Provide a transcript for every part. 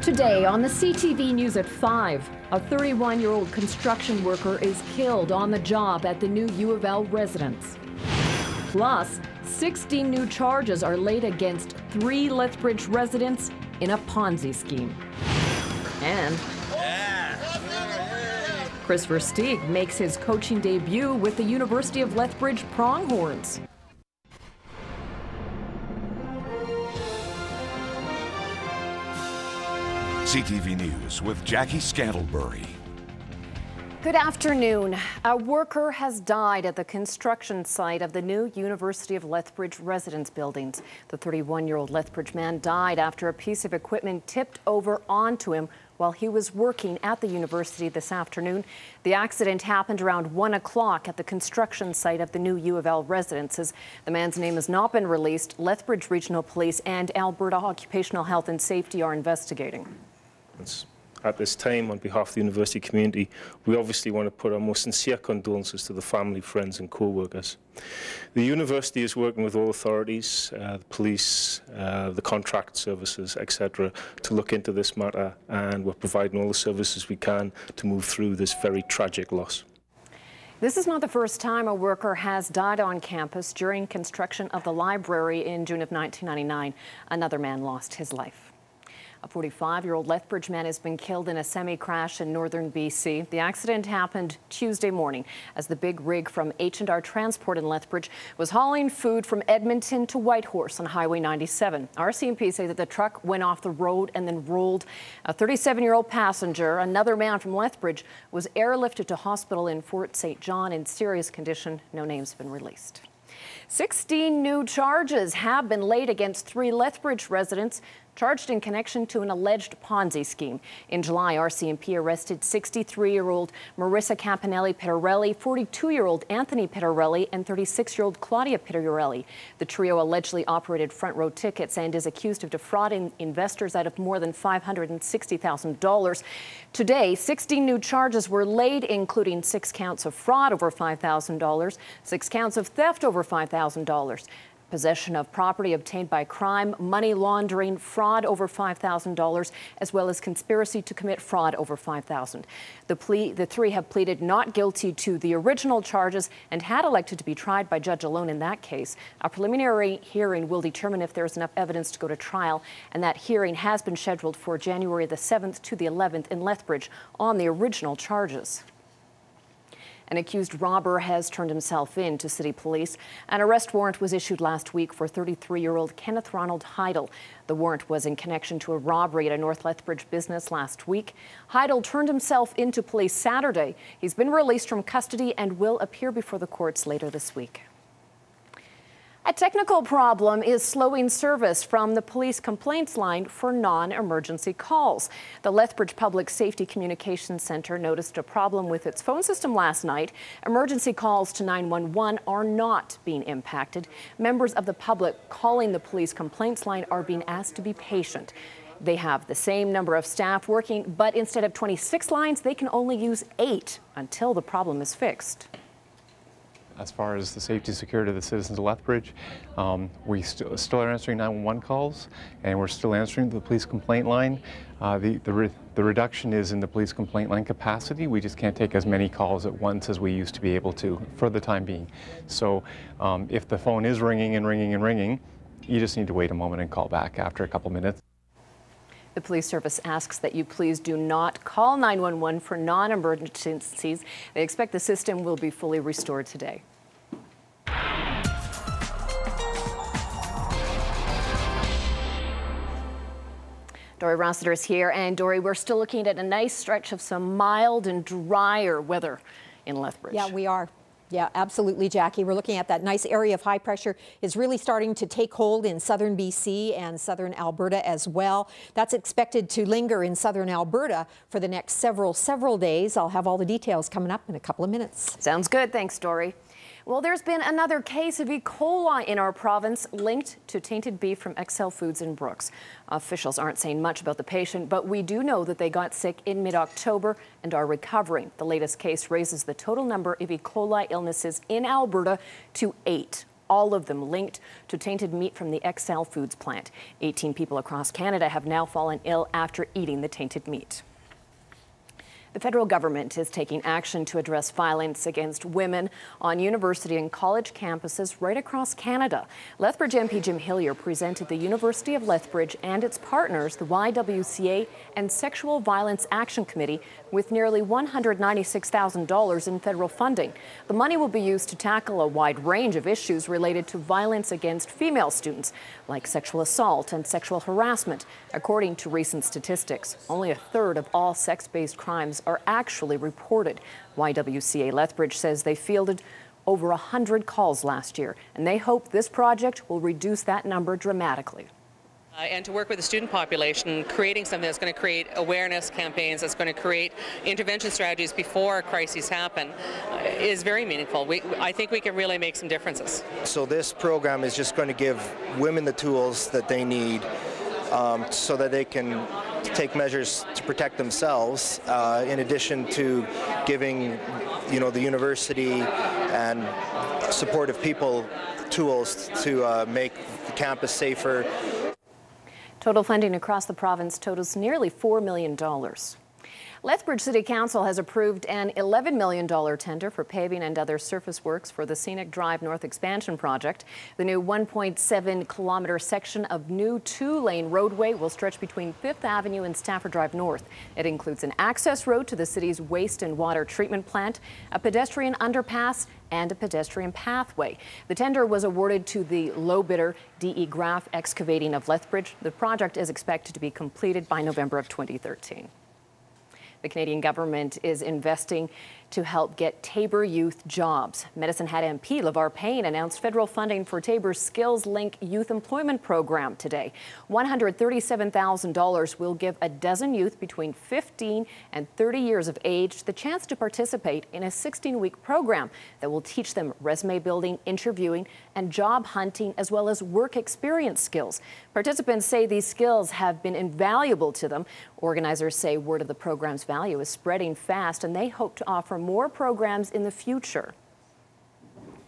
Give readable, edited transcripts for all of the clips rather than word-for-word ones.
Today on the CTV News at 5, a 31-year-old construction worker is killed on the job at the new U of L residence. Plus, 16 new charges are laid against 3 Lethbridge residents in a Ponzi scheme. And Chris Versteeg makes his coaching debut with the University of Lethbridge Pronghorns. CTV News with Jackie Scantlebury. Good afternoon. A worker has died at the construction site of the new University of Lethbridge residence buildings. The 31-year-old Lethbridge man died after a piece of equipment tipped over onto him while he was working at the university this afternoon. The accident happened around 1 o'clock at the construction site of the new U of L residences. The man's name has not been released. Lethbridge Regional Police and Alberta Occupational Health and Safety are investigating. At this time, on behalf of the university community, we obviously want to put our most sincere condolences to the family, friends and co-workers. The university is working with all authorities, the police, the contract services, etc., to look into this matter, and we're providing all the services we can to move through this very tragic loss. This is not the first time a worker has died on campus. During construction of the library in June of 1999, another man lost his life. A 45-year-old Lethbridge man has been killed in a semi-crash in northern BC. The accident happened Tuesday morning as the big rig from H&R Transport in Lethbridge was hauling food from Edmonton to Whitehorse on Highway 97. RCMP say that the truck went off the road and then rolled. A 37-year-old passenger, another man from Lethbridge, was airlifted to hospital in Fort St. John in serious condition. No names have been released. 16 new charges have been laid against 3 Lethbridge residents charged in connection to an alleged Ponzi scheme. In July, RCMP arrested 63-year-old Marissa Campanelli Pittarelli, 42-year-old Anthony Pittarelli, and 36-year-old Claudia Pittarelli. The trio allegedly operated front row tickets and is accused of defrauding investors out of more than $560,000. Today, 16 new charges were laid, including 6 counts of fraud over $5,000, 6 counts of theft over $5,000. Possession of property obtained by crime, money laundering, fraud over $5,000, as well as conspiracy to commit fraud over $5,000. The 3 have pleaded not guilty to the original charges and had elected to be tried by judge alone in that case. A preliminary hearing will determine if there's enough evidence to go to trial, and that hearing has been scheduled for January the 7th to the 11th in Lethbridge on the original charges. An accused robber has turned himself in to city police. An arrest warrant was issued last week for 33-year-old Kenneth Ronald Heidel. The warrant was in connection to a robbery at a North Lethbridge business last week. Heidel turned himself into police Saturday. He's been released from custody and will appear before the courts later this week. A technical problem is slowing service from the police complaints line for non-emergency calls. The Lethbridge Public Safety Communications Centre noticed a problem with its phone system last night. Emergency calls to 911 are not being impacted. Members of the public calling the police complaints line are being asked to be patient. They have the same number of staff working, but instead of 26 lines, they can only use 8 until the problem is fixed. As far as the safety and security of the citizens of Lethbridge, we still are answering 911 calls, and we're still answering the police complaint line. The reduction is in the police complaint line capacity. We just can't take as many calls at once as we used to be able to for the time being. So if the phone is ringing and ringing and ringing, you just need to wait a moment and call back after a couple minutes. The police service asks that you please do not call 911 for non-emergencies. They expect the system will be fully restored today. Dory Rossiter is here, and Dory, we're still looking at a nice stretch of some mild and drier weather in Lethbridge. Yeah, we are. Yeah, absolutely, Jackie. We're looking at that nice area of high pressure is really starting to take hold in southern BC and southern Alberta as well. That's expected to linger in southern Alberta for the next several days. I'll have all the details coming up in a couple of minutes. Sounds good. Thanks, Dory. Well, there's been another case of E. coli in our province linked to tainted beef from XL Foods in Brooks. Officials aren't saying much about the patient, but we do know that they got sick in mid-October and are recovering. The latest case raises the total number of E. coli illnesses in Alberta to 8. all of them linked to tainted meat from the XL Foods plant. 18 people across Canada have now fallen ill after eating the tainted meat. The federal government is taking action to address violence against women on university and college campuses right across Canada. Lethbridge MP Jim Hillier presented the University of Lethbridge and its partners, the YWCA and Sexual Violence Action Committee, with nearly $196,000 in federal funding. The money will be used to tackle a wide range of issues related to violence against female students, like sexual assault and sexual harassment. According to recent statistics, only a third of all sex-based crimes are actually reported. YWCA Lethbridge says they fielded over 100 calls last year, and they hope this project will reduce that number dramatically. And to work with the student population, creating something that's going to create awareness campaigns, that's going to create intervention strategies before crises happen, is very meaningful. I think we can really make some differences. So this program is just going to give women the tools that they need so that they can take measures to protect themselves, in addition to giving, the university and supportive people tools to make the campus safer. Total funding across the province totals nearly $4 million. Lethbridge City Council has approved an $11 million tender for paving and other surface works for the Scenic Drive North Expansion project. The new 1.7-kilometer section of new 2-lane roadway will stretch between 5th Avenue and Stafford Drive North. It includes an access road to the city's waste and water treatment plant, a pedestrian underpass, and a pedestrian pathway. The tender was awarded to the low bidder, D.E. Graff Excavating of Lethbridge. The project is expected to be completed by November of 2013. The Canadian government is investing to help get Taber youth jobs. Medicine Hat MP LeVar Payne announced federal funding for Taber's Skills Link youth employment program today. $137,000 will give a dozen youth between 15 and 30 years of age the chance to participate in a 16-week program that will teach them resume building, interviewing, and job hunting, as well as work experience skills. Participants say these skills have been invaluable to them. Organizers say word of the program's value is spreading fast, and they hope to offer more programs in the future.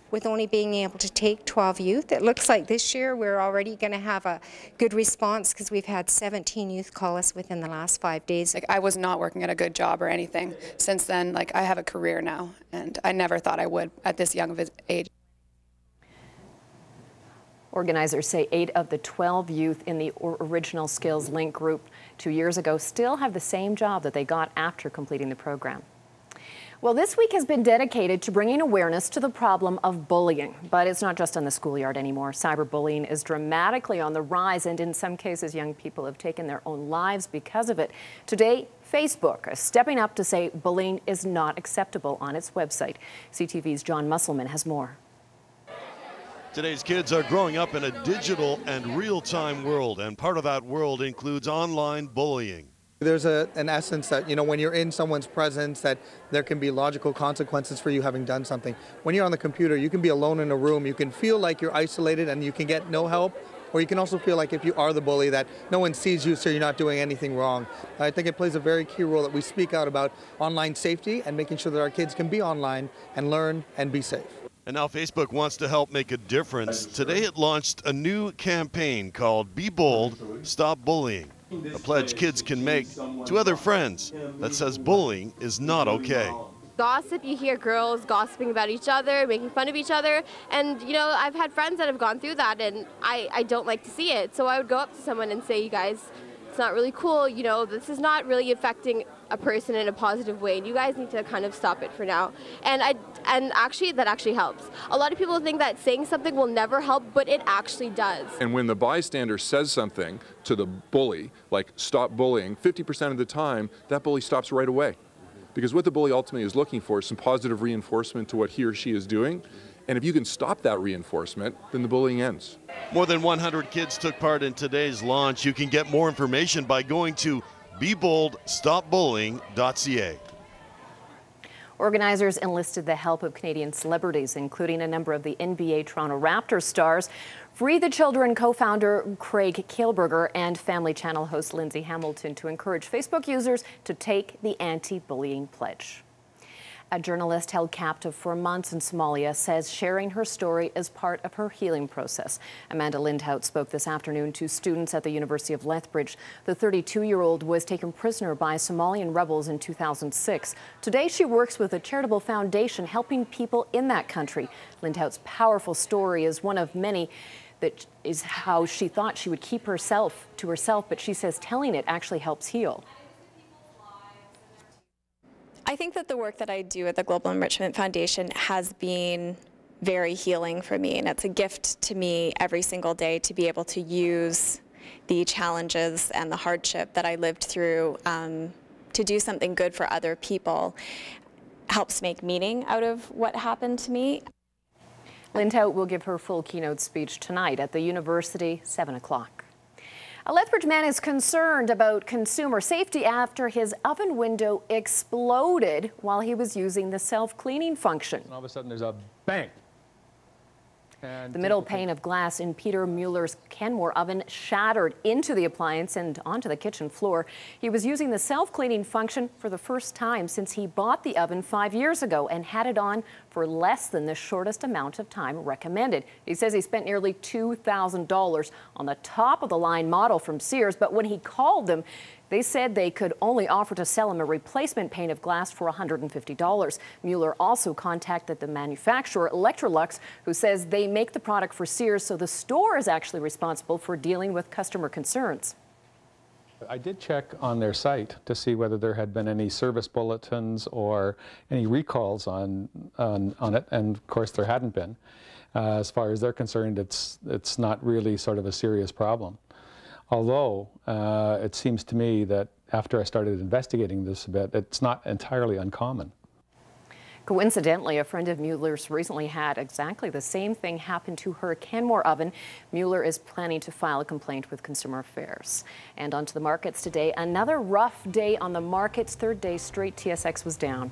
With only being able to take 12 youth, it looks like this year we're already going to have a good response because we've had 17 youth call us within the last 5 days. I was not working at a good job or anything. Since then, I have a career now, and I never thought I would at this young of age. Organizers say 8 of the 12 youth in the original Skills Link group 2 years ago still have the same job that they got after completing the program. Well, this week has been dedicated to bringing awareness to the problem of bullying. But it's not just on the schoolyard anymore. Cyberbullying is dramatically on the rise, and in some cases, young people have taken their own lives because of it. Today, Facebook is stepping up to say bullying is not acceptable on its website. CTV's John Musselman has more. Today's kids are growing up in a digital and real-time world, and part of that world includes online bullying. There's an essence that, when you're in someone's presence, that there can be logical consequences for you having done something. When you're on the computer, you can be alone in a room. You can feel like you're isolated and you can get no help. Or you can also feel like if you are the bully, that no one sees you, so you're not doing anything wrong. I think it plays a very key role that we speak out about online safety and making sure that our kids can be online and learn and be safe. And now Facebook wants to help make a difference. Today it launched a new campaign called Be Bold, Stop Bullying. A pledge kids can make to other friends that says bullying is not okay. Gossip, you hear girls gossiping about each other, making fun of each other, and I've had friends that have gone through that, and I don't like to see it. So I would go up to someone and say, you guys, it's not really cool, this is not really affecting a person in a positive way, and you guys need to kind of stop it for now. And actually that actually helps. A lot of people think that saying something will never help, but it actually does. And when the bystander says something to the bully, like stop bullying, 50% of the time that bully stops right away. Because what the bully ultimately is looking for is some positive reinforcement to what he or she is doing. And if you can stop that reinforcement, then the bullying ends. More than 100 kids took part in today's launch. You can get more information by going to BeBoldStopBullying.ca. Organizers enlisted the help of Canadian celebrities, including a number of the NBA Toronto Raptors stars, Free the Children co-founder Craig Kielburger, and Family Channel host Lindsay Hamilton to encourage Facebook users to take the anti-bullying pledge. A journalist held captive for months in Somalia says sharing her story is part of her healing process. Amanda Lindhout spoke this afternoon to students at the University of Lethbridge. The 32-year-old was taken prisoner by Somalian rebels in 2006. Today she works with a charitable foundation helping people in that country. Lindhout's powerful story is one of many that is how she thought she would keep herself to herself, but she says telling it actually helps heal. I think that the work that I do at the Global Enrichment Foundation has been very healing for me, and it's a gift to me every single day to be able to use the challenges and the hardship that I lived through to do something good for other people. Helps make meaning out of what happened to me. Lindhout will give her full keynote speech tonight at the university, 7 o'clock. A Lethbridge man is concerned about consumer safety after his oven window exploded while he was using the self-cleaning function. And all of a sudden there's a bang. And the middle pane of glass in Peter Mueller's Kenmore oven shattered into the appliance and onto the kitchen floor. He was using the self-cleaning function for the first time since he bought the oven 5 years ago and had it on for less than the shortest amount of time recommended. He says he spent nearly $2,000 on the top-of-the-line model from Sears, but when he called them, they said they could only offer to sell him a replacement pane of glass for $150. Mueller also contacted the manufacturer, Electrolux, who says they make the product for Sears, so the store is actually responsible for dealing with customer concerns. I did check on their site to see whether there had been any service bulletins or any recalls on it, and of course there hadn't been. As far as they're concerned, it's not really sort of a serious problem. Although it seems to me that after I started investigating this a bit, it's not entirely uncommon. Coincidentally, a friend of Mueller's recently had exactly the same thing happen to her Kenmore oven. Mueller is planning to file a complaint with Consumer Affairs. And onto the markets today. Another rough day on the markets. Third day straight, TSX was down.